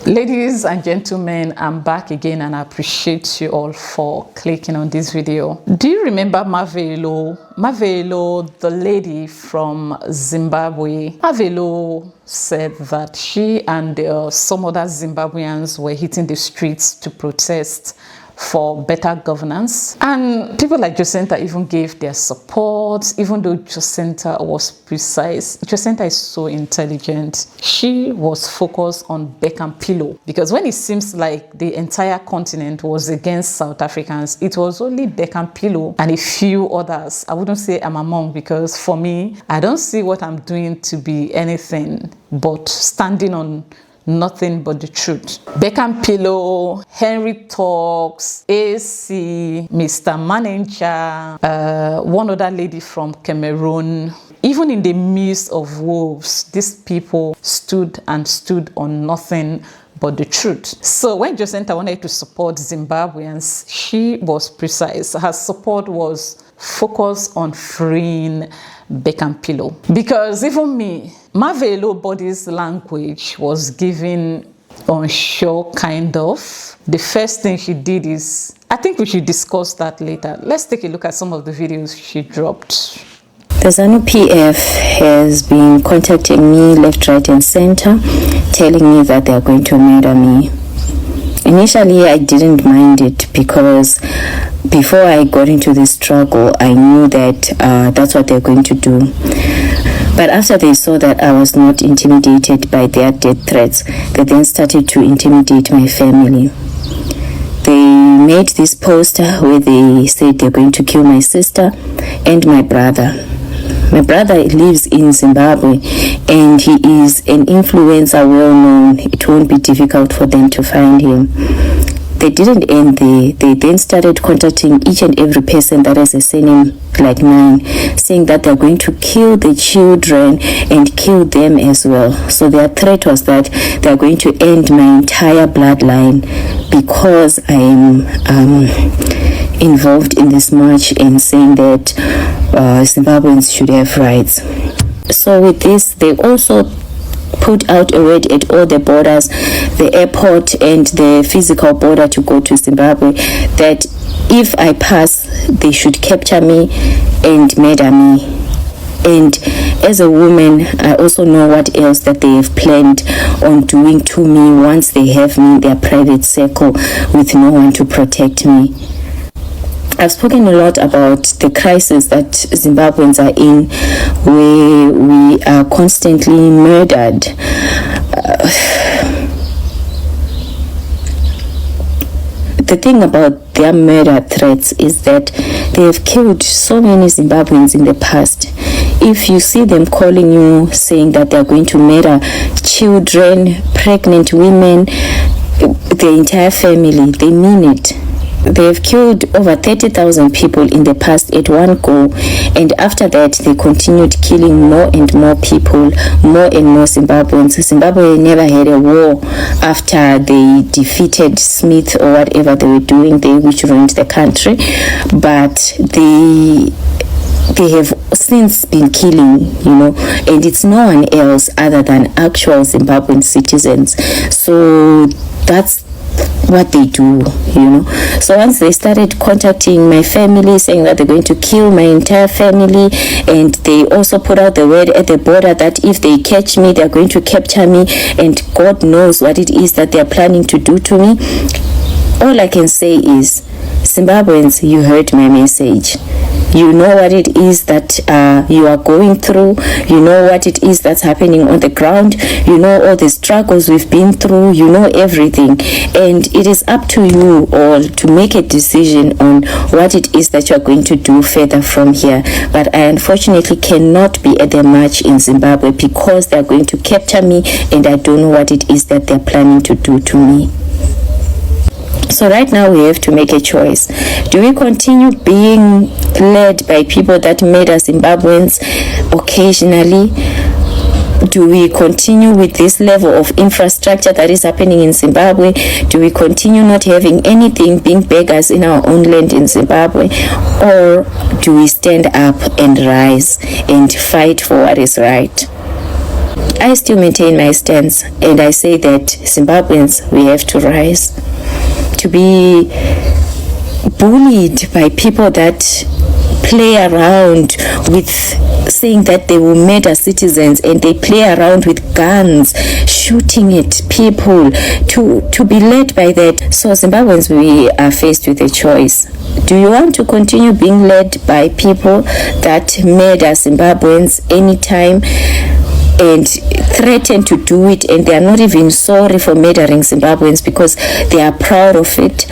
Ladies and gentlemen, I'm back again and I appreciate you all for clicking on this video. Do you remember Marjor, the lady from Zimbabwe? Marjor said that she and some other Zimbabweans were hitting the streets to protest for better governance, and people like Jacinta even gave their support, even though Jacinta was precise. Jacinta is so intelligent. She was focused on Beck and Pillow, because when it seems like the entire continent was against South Africans, it was only Beck and Pillow and a few others. I wouldn't say I'm among, because for me, I don't see what I'm doing to be anything but standing on nothing but the truth. Beck and Pillow, Henry Talks, AC, Mr. Manager, one other lady from Cameroon. Even in the midst of wolves, these people stood on nothing but the truth. So when Jacinta wanted to support Zimbabweans, she was precise. Her support was focused on freeing Beck and Pillow. Because even me, Marjor body's language was given unsure, kind of. The first thing she did is, I think we should discuss that later. Let's take a look at some of the videos she dropped. The ZANU PF has been contacting me left, right and center, telling me that they are going to murder me. Initially, I didn't mind it because before I got into this struggle, I knew that that's what they're going to do. But after they saw that I was not intimidated by their death threats, they then started to intimidate my family. They made this poster where they said they're going to kill my sister and my brother. My brother lives in Zimbabwe and he is an influencer, well known. It won't be difficult for them to find him. They didn't end there. They then started contacting each and every person that has a surname like mine, saying that they're going to kill the children and kill them as well. So their threat was that they're going to end my entire bloodline because I am involved in this march and saying that Zimbabweans should have rights. So with this, they also put out a word at all the borders, the airport and the physical border to go to Zimbabwe, that if I pass, they should capture me and murder me. And as a woman, I also know what else that they have planned on doing to me once they have me in their private circle with no one to protect me. I've spoken a lot about the crisis that Zimbabweans are in, where we are constantly murdered. The thing about their murder threats is that they have killed so many Zimbabweans in the past. If you see them calling you, saying that they are going to murder children, pregnant women, the entire family, they mean it. They have killed over 30,000 people in the past at one go, and after that they continued killing more and more people, more and more Zimbabweans. Zimbabwe never had a war after they defeated Smith or whatever they were doing there, which ruined the country, but they have since been killing, and it's no one else other than actual Zimbabwean citizens. So that's what they do. So once they started contacting my family, saying that they're going to kill my entire family, and they also put out the word at the border that if they catch me, they're going to capture me, and God knows what it is that they're planning to do to me. All I can say is, Zimbabweans, you heard my message. You know what it is that you are going through. You know what it is that's happening on the ground. You know all the struggles we've been through. You know everything. And it is up to you all to make a decision on what it is that you're going to do further from here. But I unfortunately cannot be at the march in Zimbabwe because they're going to capture me, and I don't know what it is that they're planning to do to me. So right now we have to make a choice. Do we continue being led by people that made us Zimbabweans occasionally? Do we continue with this level of infrastructure that is happening in Zimbabwe? Do we continue not having anything, being beggars in our own land in Zimbabwe? Or do we stand up and rise and fight for what is right? I still maintain my stance, and I say that Zimbabweans, we have to rise. To be bullied by people that play around with saying that they will murder citizens, and they play around with guns, shooting at people, to be led by that. So Zimbabweans, we are faced with a choice. Do you want to continue being led by people that murder Zimbabweans anytime and threaten to do it, and they are not even sorry for murdering Zimbabweans because they are proud of it?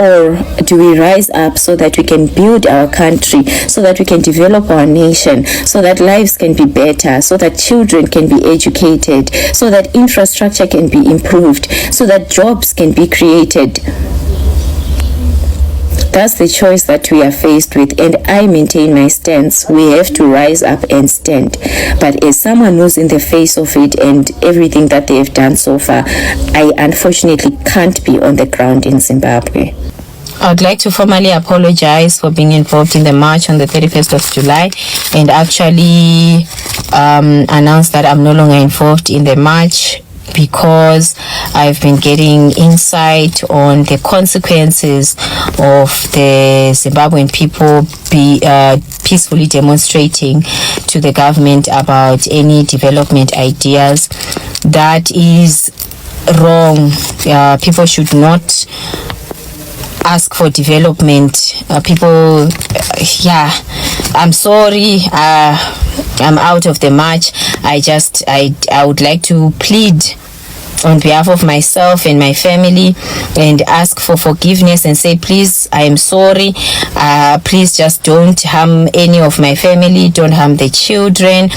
Or do we rise up so that we can build our country, so that we can develop our nation, so that lives can be better, so that children can be educated, so that infrastructure can be improved, so that jobs can be created? That's the choice that we are faced with, and I maintain my stance. We have to rise up and stand. But as someone who's in the face of it and everything that they have done so far, I unfortunately can't be on the ground in Zimbabwe. I'd like to formally apologize for being involved in the march on the 31st of July and actually announce that I'm no longer involved in the march, because I've been getting insight on the consequences of the Zimbabwean people peacefully demonstrating to the government about any development ideas. That is wrong. People should not ask for development. I'm sorry, I'm out of the march. I would like to plead on behalf of myself and my family and ask for forgiveness and say, please, I am sorry. Please just don't harm any of my family. Don't harm the children.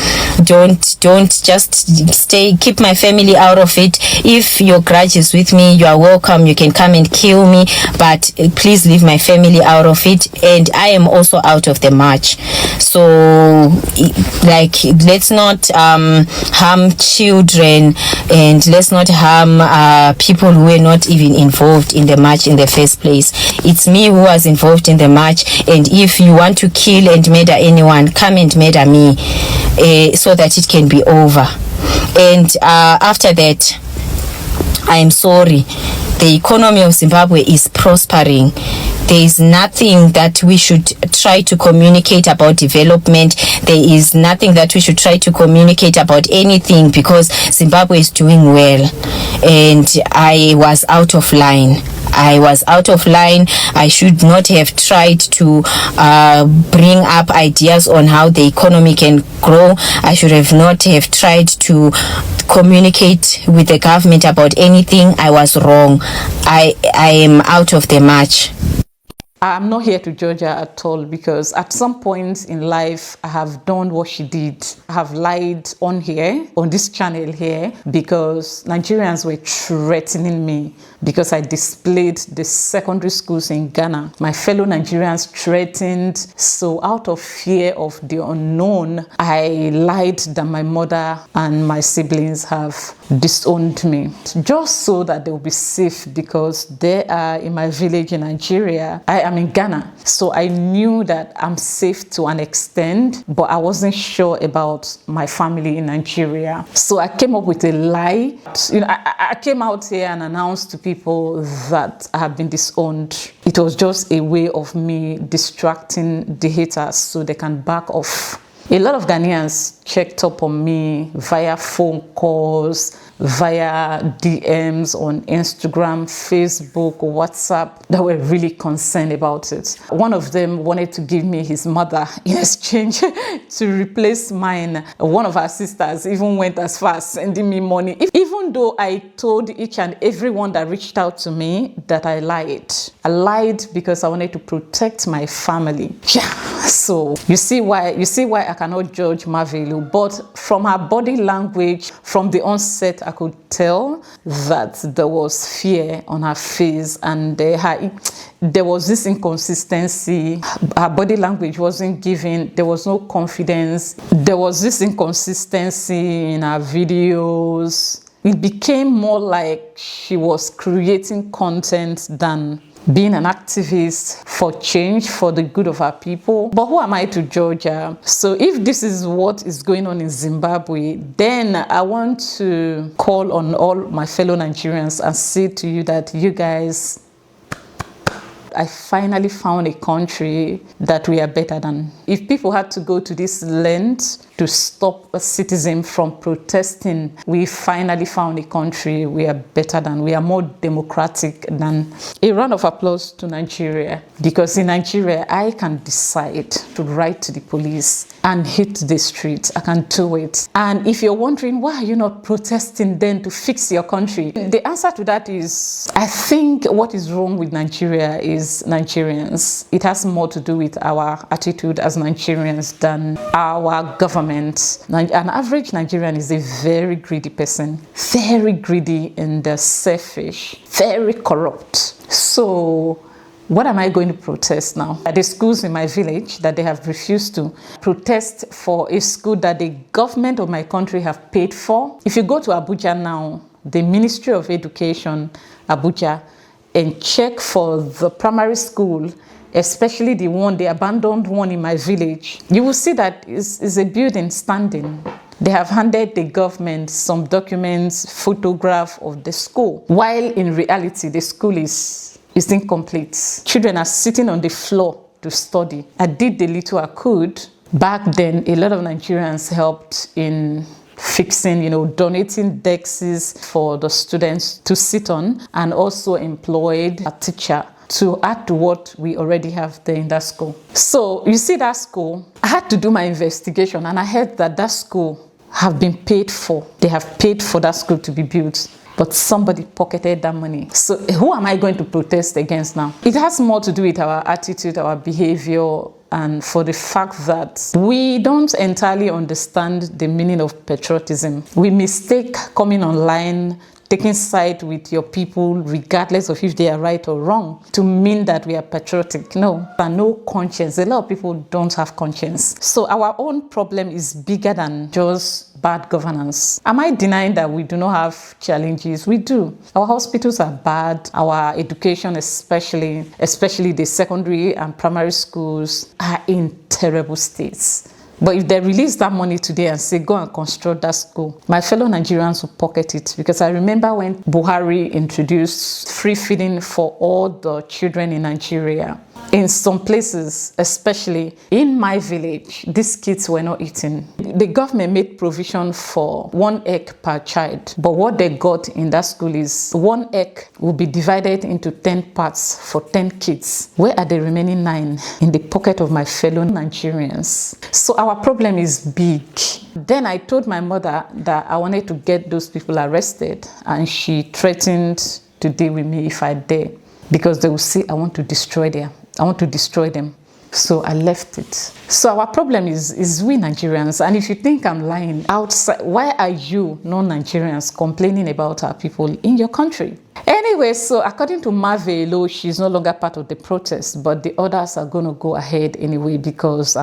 Don't just keep my family out of it. If your grudge is with me, you are welcome. You can come and kill me, but please leave my family out of it. And I am also out of the march. So let's not harm children, and let's not harm people who were not even involved in the march in the first place. It's me who was involved in the march, and if you want to kill and murder anyone, come and murder me, so that it can be over. And after that, I am sorry. The economy of Zimbabwe is prospering. There is nothing that we should try to communicate about development. There is nothing that we should try to communicate about anything, because Zimbabwe is doing well. And I was out of line. I should not have tried to bring up ideas on how the economy can grow. I should have not have tried to communicate with the government about anything. I was wrong. I am out of the march. I'm not here to judge her at all, because at some point in life I have done what she did. I have lied on this channel here, because Nigerians were threatening me because I displayed the secondary schools in Ghana. My fellow Nigerians threatened. So out of fear of the unknown, I lied that my mother and my siblings have disowned me, just so that they will be safe, because they are in my village in Nigeria. I am in Ghana, so I knew that I'm safe to an extent, but I wasn't sure about my family in Nigeria. So I came up with a lie. I came out here and announced to people that I have been disowned. It was just a way of me distracting the haters so they can back off. A lot of Ghanaians checked up on me via phone calls, via DMs on Instagram, Facebook, WhatsApp, that were really concerned about it. One of them wanted to give me his mother in exchange to replace mine. One of our sisters even went as far as sending me money, even though I told each and everyone that reached out to me that I lied. I lied because I wanted to protect my family. Yeah, so you see why I cannot judge Marvelu, but from her body language, from the onset, I could tell that there was fear on her face, and there was this inconsistency. Her body language wasn't giving, there was no confidence. There was this inconsistency in her videos. It became more like she was creating content than being an activist for change, for the good of our people. But who am I to judge her? So if this is what is going on in Zimbabwe, then I want to call on all my fellow Nigerians and say to you that you guys, I finally found a country that we are better than. If people had to go to this length to stop a citizen from protesting, we finally found a country we are better than. We are more democratic than. A round of applause to Nigeria, because in Nigeria, I can decide to write to the police and hit the streets. I can do it. And if you're wondering, why are you not protesting then to fix your country? The answer to that is, I think what is wrong with Nigeria is Nigerians. It has more to do with our attitude as Nigerians than our government. An average Nigerian is a very greedy person, very greedy and selfish, very corrupt. So what am I going to protest now? The schools in my village that they have refused to protest for a school that the government of my country have paid for. If you go to Abuja now, the Ministry of Education, Abuja, and check for the primary school, especially the abandoned one in my village, you will see that it's a building standing. They have handed the government some documents, photograph of the school, while in reality, the school is incomplete. Children are sitting on the floor to study. I did the little I could. Back then, a lot of Nigerians helped in fixing, donating desks for the students to sit on, and also employed a teacher to add to what we already have there in that school. So you see that school, I had to do my investigation, and I heard that school have been paid for. They have paid for that school to be built, but somebody pocketed that money. So who am I going to protest against now? It has more to do with our attitude, our behavior, and for the fact that we don't entirely understand the meaning of patriotism. We mistake coming online, taking side with your people, regardless of if they are right or wrong, to mean that we are patriotic. No, and no conscience. A lot of people don't have conscience. So our own problem is bigger than just bad governance. Am I denying that we do not have challenges? We do. Our hospitals are bad. Our education, especially the secondary and primary schools, are in terrible states. But if they release that money today and say, go and construct that school, my fellow Nigerians will pocket it. Because I remember when Buhari introduced free feeding for all the children in Nigeria. In some places, especially in my village, these kids were not eating. The government made provision for 1 egg per child. But what they got in that school is 1 egg will be divided into 10 parts for 10 kids. Where are the remaining 9? In the pocket of my fellow Nigerians. So our problem is big. Then I told my mother that I wanted to get those people arrested, and she threatened to deal with me if I dare, because they will say I want to destroy them. So I left it. So our problem is we Nigerians. And if you think I'm lying outside, why are you non-Nigerians complaining about our people in your country? Anyway, so according to Marjor, she's no longer part of the protest, but the others are going to go ahead anyway, because,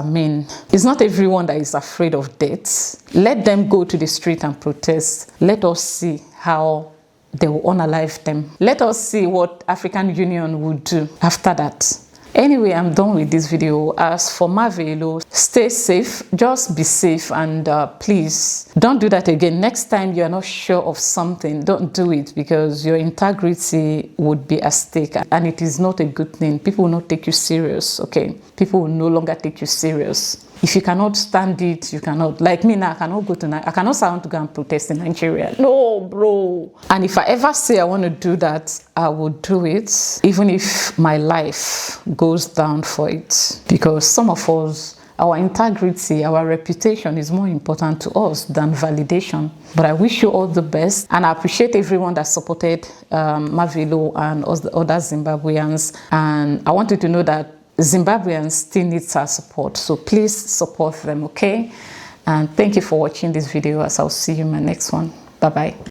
it's not everyone that is afraid of death. Let them go to the street and protest. Let us see how they will unalive them. Let us see what African Union will do after that. Anyway, I'm done with this video. As for Marjor, stay safe, just be safe, and please don't do that again. Next time you're not sure of something, don't do it, because your integrity would be at stake, and it is not a good thing. People will not take you serious, okay? People will no longer take you serious. If you cannot stand it, you cannot. Like me now, I cannot say I want to go and protest in Nigeria. No, bro. And if I ever say I want to do that, I will do it, even if my life goes down for it. Because some of us, our integrity, our reputation is more important to us than validation. But I wish you all the best, and I appreciate everyone that supported Marjor and us, the other Zimbabweans. And I want you to know that Zimbabweans still need our support, so please support them, okay? And thank you for watching this video, as I'll see you in my next one. Bye-bye.